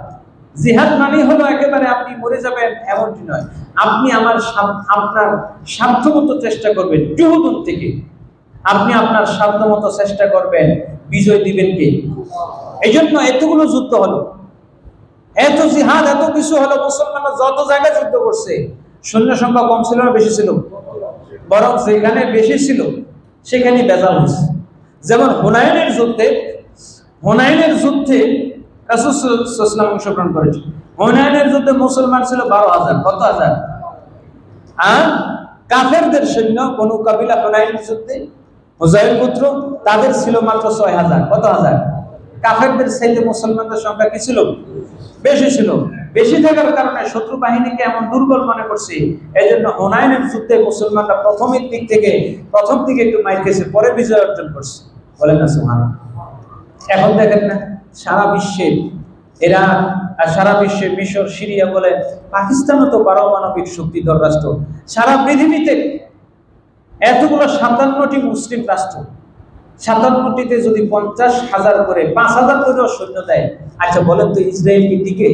জিহাদ মানে হলো একেবারে আপনি মরে যাবেন এমনটি নয়। আপনি আপনার সাধ্যমতো চেষ্টা করবেন, জুহুদুন থেকে আপনি আপনার সাধ্যমতো চেষ্টা করবেন। বিজয় দিবেন কে? এই জন্য এতগুলো যুদ্ধ হলো, এত জিহাদ, এত কিছু হলো। মুসলমানরা যত জায়গায় যুদ্ধ করছে, সৈন্য সংখ্যা কম ছিল না বেশি ছিল? বরং যেখানে বেশি ছিল সেখানে বেজাল হয়েছে। যেমন হুনাইনের যুদ্ধে রাসূল সাল্লাল্লাহু আলাইহি ওয়াসাল্লাম অংশগ্রহণ করেছে। হুনাইনের যুদ্ধে মুসলমান ছিল 12,000। কত হাজার? আর কাফেরদের সৈন্য বনু কাবিলা হুনাইনের যুদ্ধে হুযাইল পুত্র, তাদের ছিল মাত্র 6,000। কত হাজার? কাফেরদের চাইতে মুসলমানদের সংখ্যা কি ছিল? বেশি ছিল। বেশি থাকার কারণে শত্রু বাহিনীকে এমন দুর্বল মনে করছে। এই জন্য হুনাইনের যুদ্ধে মুসলমানরা প্রথম দিকে একটু মাইর খেয়েছে, পরে বিজয় অর্জন করছে। বলেন না সুবহানাল্লাহ। এখন দেখেন না, সারা বিশ্বে ইরান আর সারা বিশ্বে মিশর, সিরিয়া বলে, পাকিস্তানও তো পারমাণবিক শক্তিধর রাষ্ট্র। সারা পৃথিবীতে এতগুলো 57টি মুসলিম রাষ্ট্র, 57টিতে যদি 50,000 করে 5,000 করেও সৈন্য দেয়, আচ্ছা বলেন তো ইসরায়েল কি টিকে?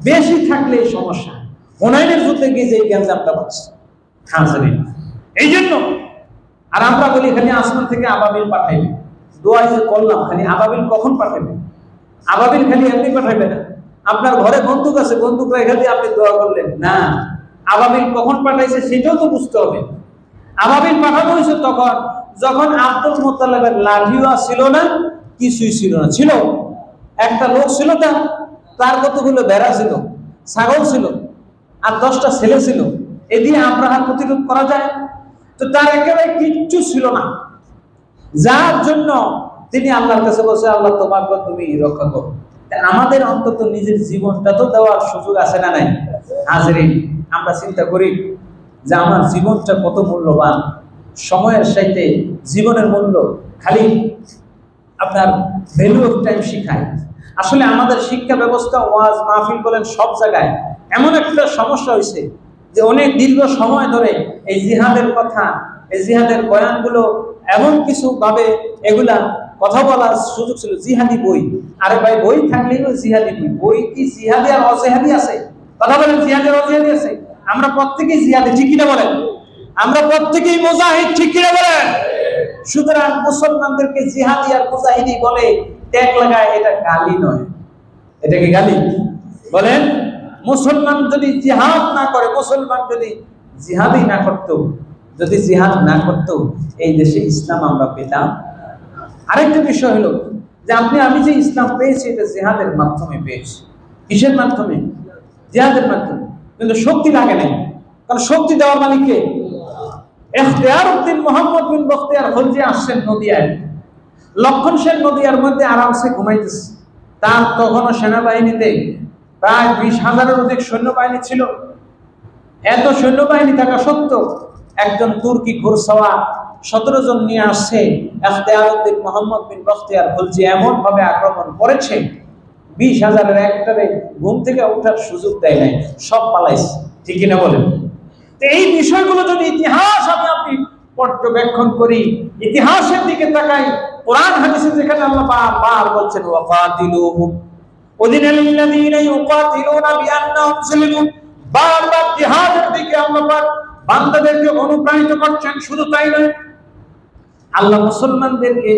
বেশি থাকলে সমস্যা। হুনাইনের যুদ্ধে গিয়ে যে গ্যাঞ্জামটা বাড়ছে। এই জন্য আর আমরা বলি খালি আসমান থেকে আবাবিল পাঠাইবে। দোয়া যে করলাম, খালি আবাবিল কখন পাঠাবে? আবাবিল খালি এমনি পাঠাইবে না। আপনার ঘরে বন্দুক আছে, বন্দুক রেখে দিয়ে আপনি দোয়া করলেন না। আবাবিল কখন পাঠাইছে সেটাও তো বুঝতে হবে। আবাবিল পাঠানো হয়েছে তখন যখন আব্দুল মুত্তালিবের লাঠিও ছিল না, কিছুই ছিল না। ছিল একটা লোক ছিল, তার কতগুলো ভেড়া ছিল, ছাগল ছিল, আর 10টা ছেলে ছিল। এ দিয়ে আব্রাহার প্রতিরোধ করা যায়? তো তার একেবারে কিচ্ছু ছিল না, যার জন্য তিনি আল্লাহর কাছে বলছে, আল্লাহ তোমাকে তুমি রক্ষা করো। আমাদের অন্তত নিজের জীবনটা তো দেওয়ার সুযোগ আছে না নাই? হাজরিন, আমরা চিন্তা করি যে আমার জীবনটা কত মূল্যবান। সময়ের সাথে জীবনের মূল্য খালি আপনার ভ্যালু অফ টাইম শিখায়। আসলে আমাদের শিক্ষা ব্যবস্থা, ওয়াজ মাহফিল বলেন, সব জায়গায় এমন একটা সমস্যা হয়েছে যে অনেক দীর্ঘ সময় ধরে এই জিহাদের কথা, এই জিহাদের বয়ানগুলো এমন কিছু ভাবে এগুলা কথা বলার সুযোগ ছিল। জিহাদি বই, আরে ভাই বই থাকলেই জিহাদি বই। বই কি জিহাদি আর অজিহাদি আছে? কথা বলেন, জিহাদি আর অজিহাদি আছে? আমরা প্রত্যেকেই জিহাদি, ঠিক কিনা বলেন? আমরা প্রত্যেকেই মুজাহিদ, ঠিক কিনা বলেন? সুতরাং মুসলমানদেরকে জিহাদি আর মুজাহিদি বলে ট্যাগ লাগায়, এটা গালি নয়। এটা কি গালি? বলেন, মুসলমান যদি জিহাদ না করে, মুসলমান যদি জিহাদই না করতো, যদি জিহাদ না করতো এই দেশে ইসলাম আমরা পেতাম? আরেকটা বিষয় হলো যে আমি যে ইসলাম পেয়েছি এটা জিহাদের মাধ্যমে পেয়েছি। কিসের মাধ্যমে? জিহাদের মাধ্যমে। কিন্তু শক্তি লাগে নাই, কারণ শক্তি দেওয়ার মালিক কে? ইখতিয়ার উদ্দিন মোহাম্মদ বিন বখতিয়ার খলজি আসছেন নদিয়ায়। লক্ষণ সেন নদিয়ার মধ্যে আরামসে ঘুমাইতেছে। তার তখনও সেনাবাহিনীতে প্রায় 20,000-এর অধিক সৈন্যবাহিনী ছিল। এত সৈন্যবাহিনী থাকা সত্ত্বেও একজন তুর্কি ঘুরসওয়ার 17 জন নিয়ে আসছে। ইখতিয়ার উদ্দিন মোহাম্মদ বিন বখতিয়ার খলজি এমন ভাবে আক্রমণ করেছে, 20,000-এর একটারে ঘুম থেকে ওঠার সুযোগ দেয় নাই, সব পালাইছে। ঠিক কিনা বলেন? তো এই বিষয়গুলো যদি ইতিহাস আপনি পর্যবেক্ষণ করি, ইতিহাসের দিকে তাকাই, কোরআন হাদিসে যেখানে আল্লাহ বারবার বলছেন ওয়াকাতিলুহুম উযিনা লিল্লাযিনা ইউকাতিলুনা বিআন্নাহুম যুলিমু, বারবার জিহাদের দিকে আল্লাহ পাক বান্দাদেরকে অনুপ্রাণিত করছেন। শুধু তাই নয়, আল্লাহ মুসলমানদেরকে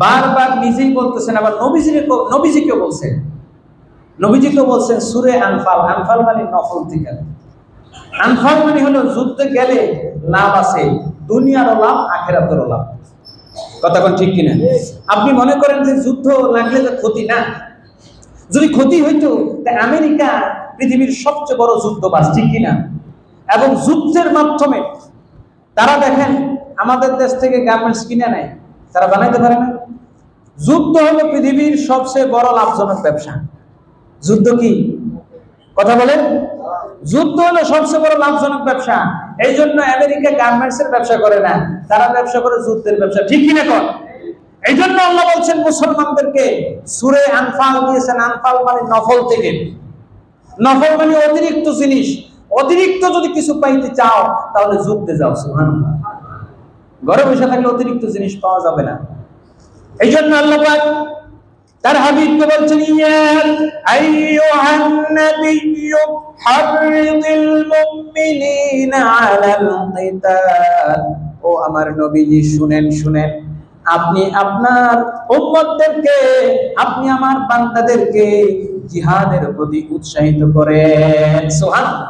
বারবার নিজেই বলতেছেন, আবার নবীজিকে বলছেন। নবীজিকে বলছেন সূরা আনফাল। আনফাল মানে নফল থেকে। আনফাল মানে হলো যুদ্ধে গেলে লাভ আছে, দুনিয়ারও লাভ, আখিরাতেরও লাভ। কথা কোন ঠিক কিনা? আপনি মনে করেন যে যুদ্ধ লাগলে তো ক্ষতি না? যদি ক্ষতি হইতো তা আমেরিকা পৃথিবীর সবচেয়ে বড় যুদ্ধবাজ, ঠিক কিনা? এবং যুদ্ধের মাধ্যমে তারা দেখেন আমাদের দেশ থেকে গার্মেন্টস কিনে নেয়, তারা বানাইতে পারে না। যুদ্ধ হলো পৃথিবীর সবচেয়ে বড় লাভজনক ব্যবসা। যুদ্ধ কি? কথা বলেন। যুদ্ধ হলো সবচেয়ে বড় লাভজনক ব্যবসা। এই জন্য আমেরিকা গার্মেন্টস এর ব্যবসা করে না, তারা ব্যবসা করে যুদ্ধের ব্যবসা। ঠিক কিনা কর? এই জন্য আল্লাহ বলছেন মুসলমানদেরকে সূরা আনফাল দিয়েছেন। আনফাল মানে নফল থেকে। নফল মানে অতিরিক্ত জিনিস। অতিরিক্ত যদি কিছু পাইতে চাও তাহলে যুদ্ধে যাও। সুবহানাল্লাহ। ঘরে বসে থাকলে অতিরিক্ত জিনিস পাওয়া যাবে না। এই জন্য আল্লাহ পাক তার হাবিবকে বলছেন ইয়া আইয়ুহান নাবিয়্যু হাররিদিল মুমিনিনা আলাল কিতাল। ও আমার নবীজি শুনেন, আপনি আপনার উম্মতদেরকে, আপনি আমার বান্দাদেরকে জিহাদের প্রতি উৎসাহিত করেন। সুবহানাল্লাহ।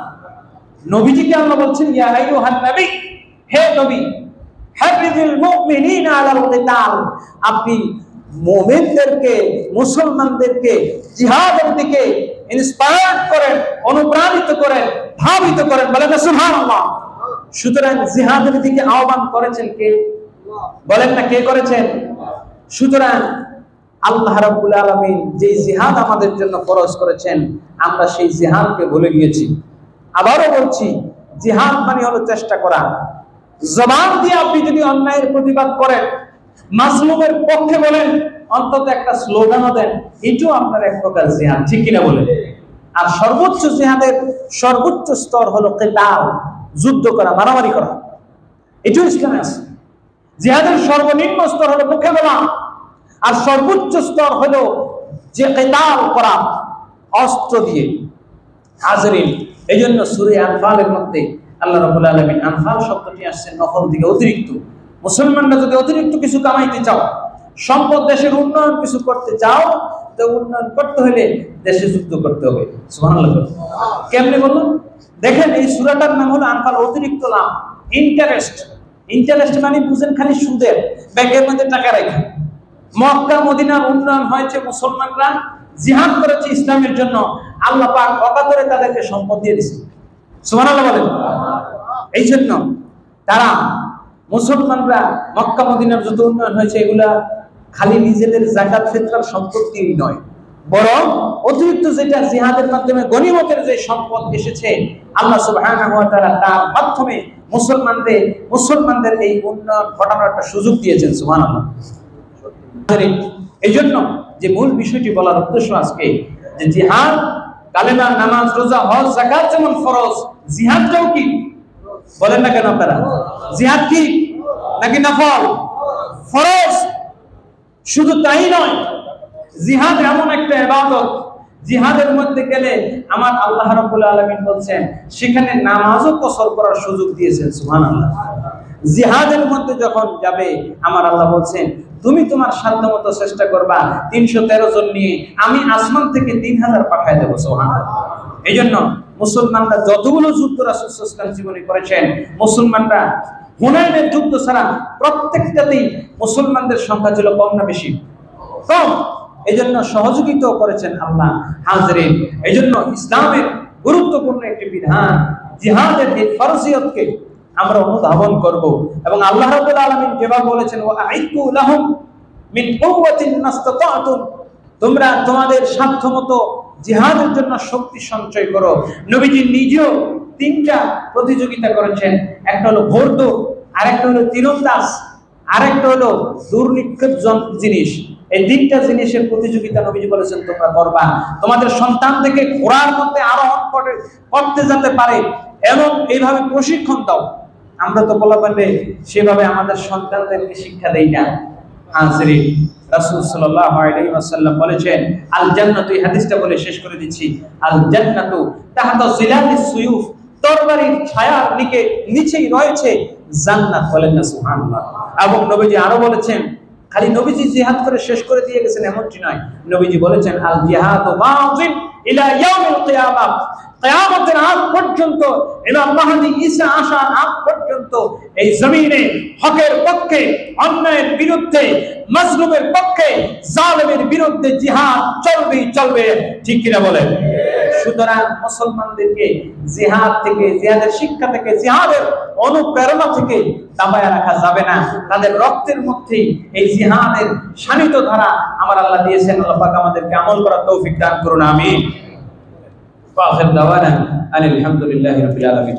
নবীজিকে আল্লাহ বলছেন ইয়া আইয়ুহান নবী, হে নবী, হাররিদিল মুমিনিনা আলাল কিতাল, আপনি মুমিনদেরকে, মুসলমানদেরকে জিহাদের দিকে ইন্সপায়ার করেন, অনুপ্রাণিত করেন, ধাবিত করেন। বলেন সুবহানাল্লাহ। সুতরাং জিহাদের দিকে আহ্বান করেছেন কে? বলেন না, কে করেছেন? সুতরাং আল্লাহ রাব্বুল আলামিন যে জিহাদ আমাদের জন্য ফরজ করেছেন, আমরা সেই জিহাদকে ভুলে গিয়েছি। আবারও বলছি, জিহাদ মানে হলো চেষ্টা করা। জবান দিয়ে আপনি যদি অন্যায়ের প্রতিবাদ করেন, মাজলুমের পক্ষে বলেন, অন্তত একটা স্লোগানও দেন, এটাও আপনার এক প্রকার জিহাদ। ঠিক কিনা বলেন? আর সর্বোচ্চ জিহাদের সর্বোচ্চ স্তর হলো কিতাল, যুদ্ধ করা, মারামারি করা। এটাও ইসলামে আছে। জিহাদের সর্বনিম্ন স্তর হলো মুখে বলা, আর সর্বোচ্চ স্তর হলো যে কিতাল করা, অস্ত্র দিয়ে। হাজরিন, এই জন্য সূরা আনফালের মধ্যে আল্লাহ রাব্বুল আলামিন আনফাল শব্দটি আসছে নফল থেকে, অতিরিক্ত। মুসলমানরা যদি অতিরিক্ত কিছু কামাইতে চাও, সম্পদ, দেশের উন্নয়ন কিছু করতে চাও, তো উন্নয়ন করতে হলে দেশে যুদ্ধ করতে হবে। সুবহানাল্লাহ। কেমনে বলুন? দেখেন এই সূরাটার নাম হলো আনফাল, অতিরিক্ত লাভ, ইন্টারেস্ট। ইন্টারেস্ট মানে বুঝেন খালি সুদের, ব্যাংকের মধ্যে টাকা রাখা। মক্কা মদিনার উন্নয়ন হয়েছে, মুসলমানরা জিহাদ করেছে ইসলামের জন্য, আল্লাহ পাক অকাতরে তাদেরকে সম্পদ দিয়ে দিয়েছে। সুবহানাল্লাহ বলেন। এই জন্য তারা মুসলমানরা মক্কা মদিনার যত উন্নয়ন হয়েছে এগুলা খালি নিজেদের যাকাত ফিতরার সম্পত্তিই নয়, বরং অতিরিক্ত যেটা জিহাদের মাধ্যমে গনিমতের যে সম্পদ এসেছে, আল্লাহ সুবহানাহু ওয়া তাআলা তার মাধ্যমে মুসলমানদের এই উন্নয়ন ঘটানোর একটা সুযোগ দিয়েছেন। সুবহানাল্লাহ। এই জন্য যে মূল বিষয়টি বলার উদ্দেশ্য আজকে, যে জিহাদ, কালেমা, নামাজ, রোজা, হজ, যাকাত যেমন ফরজ, জিহাদটাও কি? বলেন না কেন আপনারা? জিহাদ কি নাকি নফল? ফরজ। শুধু তাই নয়, জিহাদ এমন একটা ইবাদত, জিহাদের মধ্যে গেলে আমার আল্লাহ রাব্বুল আলামিন বলছেন সেখানে নামাজও কসর করার সুযোগ দিয়েছেন। সুবহানাল্লাহ। জিহাদের মধ্যে যখন যাবে, আমার আল্লাহ বলছেন তুমি তোমার সাধ্যমতো চেষ্টা করবা, 313 জন নিয়ে আমি আসমান থেকে 3000 পাঠায় দেবো। সুবহানাল্লাহ। এই জন্য মুসলমানরা যতগুলো যুদ্ধ রাসূল সাল্লাল্লাহু আলাইহি ওয়াসাল্লাম জীবনে করেছেন, মুসলমানরা হুনাইনের যুদ্ধ ছাড়া প্রত্যেকটাতেই মুসলমানদের সংখ্যা ছিল কম না বেশি? কম। এজন্য সহযোগিতাও করেছেন আল্লাহ। হাজিরিন, এজন্য ইসলামের গুরুত্বপূর্ণ একটি বিধান জিহাদের এই ফরজিয়তকে আমরা অনুধাবন করব এবং আল্লাহ রাব্বুল আলামিন যেভাবে বলেছেন ওয়াআইদু লাহুম মিন কুওয়াতিন মাসতাতাতুম, তোমরা তোমাদের সাধ্যমতো জিহাদের জন্য শক্তি সঞ্চয় করো। নবীজি নিজেও তিনটা প্রতিযোগিতা করেছেন, একটা হলো ঘোড়দৌড়, আরেকটা হলো তীরন্দাজ, আরেকটা হলো দুর্নিক্ষেপ জিনিস। এই তিনটা জিনিসের প্রতিযোগিতা নবীজি বলেছেন তোমরা করবা, তোমাদের সন্তান থেকে ঘোড়ার মধ্যে আরোহণ করতে যেতে পারে এবং এইভাবে প্রশিক্ষণ দাও। আমরা তো বলা পারবে সেভাবে আমাদের সন্তানদেরকে শিক্ষা দেই না। হাজিরিন, রাসূল সাল্লাল্লাহু আলাইহি ওয়াসাল্লাম বলেছেন আল জান্নাতু, এই হাদিসটা বলে শেষ করে দিচ্ছি, আল জান্নাতু তাহতা জিলালিস সুয়ুফ, তরবারির ছায়ার নিচেই রয়েছে জান্নাত। বলেন না সুবহানাল্লাহ। এবং নবীজি আরো বলেছেন, খালি নবীজি জিহাদ করে শেষ করে দিয়ে গেছেন এমনটি নয়, নবীজি বলেছেন আল জিহাদু মাযিন ইলা ইয়াউমিল কিয়ামাহ, কিয়ামতের আগ পর্যন্ত, ইমাম মাহদী ঈসা আসার আগ পর্যন্ত এই জমিনে হকের পক্ষে, অন্যায়ের বিরুদ্ধে, মাজলুমের পক্ষে, জালেমের বিরুদ্ধে জিহাদ চলবে। ঠিক কিনা বলেন? সুতরাং মুসলমানদেরকে জিহাদ থেকে, জিহাদের শিক্ষা থেকে, জিহাদের অনুপ্রেরণা থেকে দাবায় রাখা যাবে না। তাদের রক্তের মধ্যেই এই জিহাদের শানিত ধারা আমার আল্লাহ দিয়েছেন। আল্লাহ পাক আমাদেরকে আমল করার তৌফিক দান করুন, আমিন। ওয়া আখির দাওয়ানা আলহামদুলিল্লাহি রাব্বিল আলামিন।